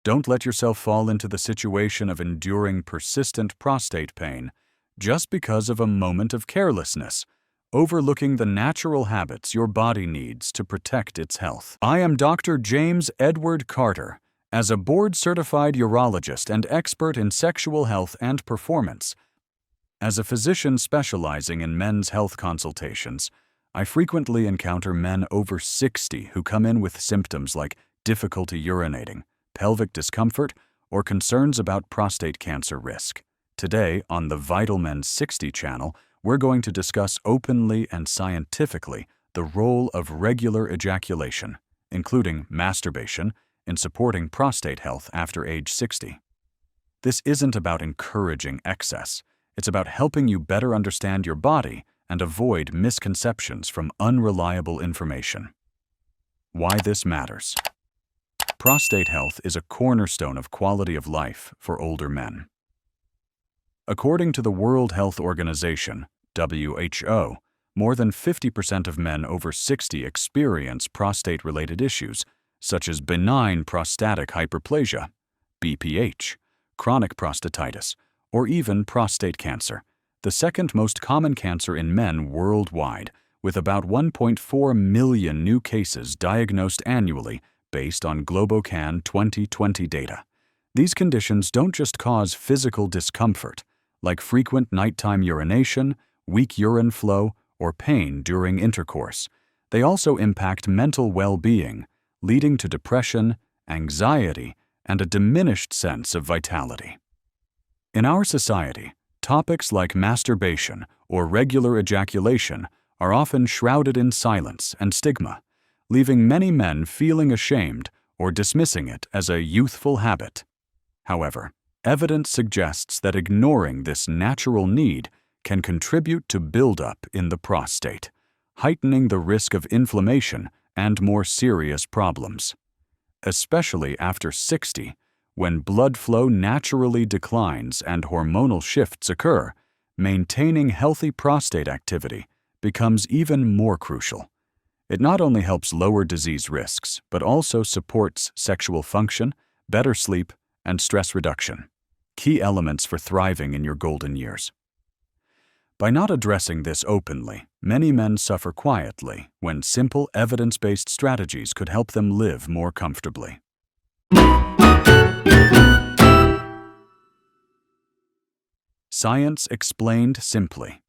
Don't let yourself fall into the situation of enduring persistent prostate pain just because of a moment of carelessness, overlooking the natural habits your body needs to protect its health. I am Dr. James Edward Carter. As a board-certified urologist and expert in sexual health and performance, as a physician specializing in men's health consultations, I frequently encounter men over 60 who come in with symptoms like difficulty urinating, pelvic discomfort, or concerns about prostate cancer risk. Today, on the Vital Men 60 channel, we're going to discuss openly and scientifically the role of regular ejaculation, including masturbation, in supporting prostate health after age 60. This isn't about encouraging excess. It's about helping you better understand your body and avoid misconceptions from unreliable information. Why this matters. Prostate health is a cornerstone of quality of life for older men. According to the World Health Organization, WHO, more than 50% of men over 60 experience prostate-related issues, such as benign prostatic hyperplasia, BPH, chronic prostatitis, or even prostate cancer, the second most common cancer in men worldwide, with about 1.4 million new cases diagnosed annually based on Globocan 2020 data. These conditions don't just cause physical discomfort, like frequent nighttime urination, weak urine flow, or pain during intercourse. They also impact mental well-being, leading to depression, anxiety, and a diminished sense of vitality. In our society, topics like masturbation or regular ejaculation are often shrouded in silence and stigma, leaving many men feeling ashamed or dismissing it as a youthful habit. However, evidence suggests that ignoring this natural need can contribute to buildup in the prostate, heightening the risk of inflammation and more serious problems. Especially after 60, when blood flow naturally declines and hormonal shifts occur, maintaining healthy prostate activity becomes even more crucial. It not only helps lower disease risks, but also supports sexual function, better sleep, and stress reduction, key elements for thriving in your golden years. By not addressing this openly, many men suffer quietly when simple evidence-based strategies could help them live more comfortably. Science explained simply.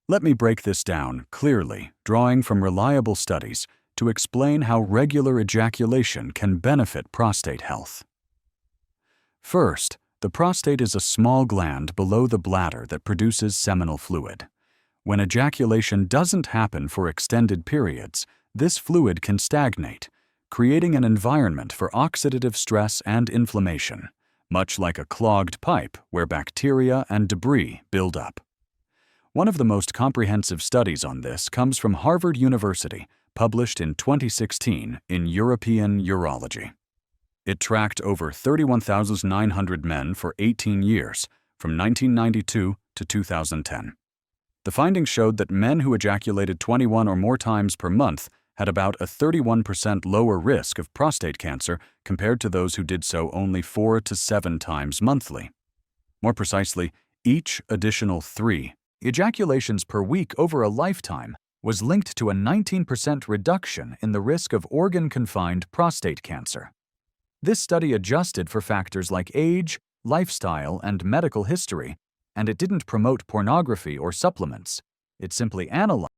Let me break this down clearly, drawing from reliable studies to explain how regular ejaculation can benefit prostate health. First, the prostate is a small gland below the bladder that produces seminal fluid. When ejaculation doesn't happen for extended periods, this fluid can stagnate, creating an environment for oxidative stress and inflammation, much like a clogged pipe where bacteria and debris build up. One of the most comprehensive studies on this comes from Harvard University, published in 2016 in European Urology. It tracked over 31,900 men for 18 years, from 1992 to 2010. The findings showed that men who ejaculated 21 or more times per month had about a 31% lower risk of prostate cancer compared to those who did so only 4 to 7 times monthly. More precisely, each additional 3 ejaculations per week over a lifetime was linked to a 19% reduction in the risk of organ-confined prostate cancer. This study adjusted for factors like age, lifestyle, and medical history, and it didn't promote pornography or supplements. It simply analyzed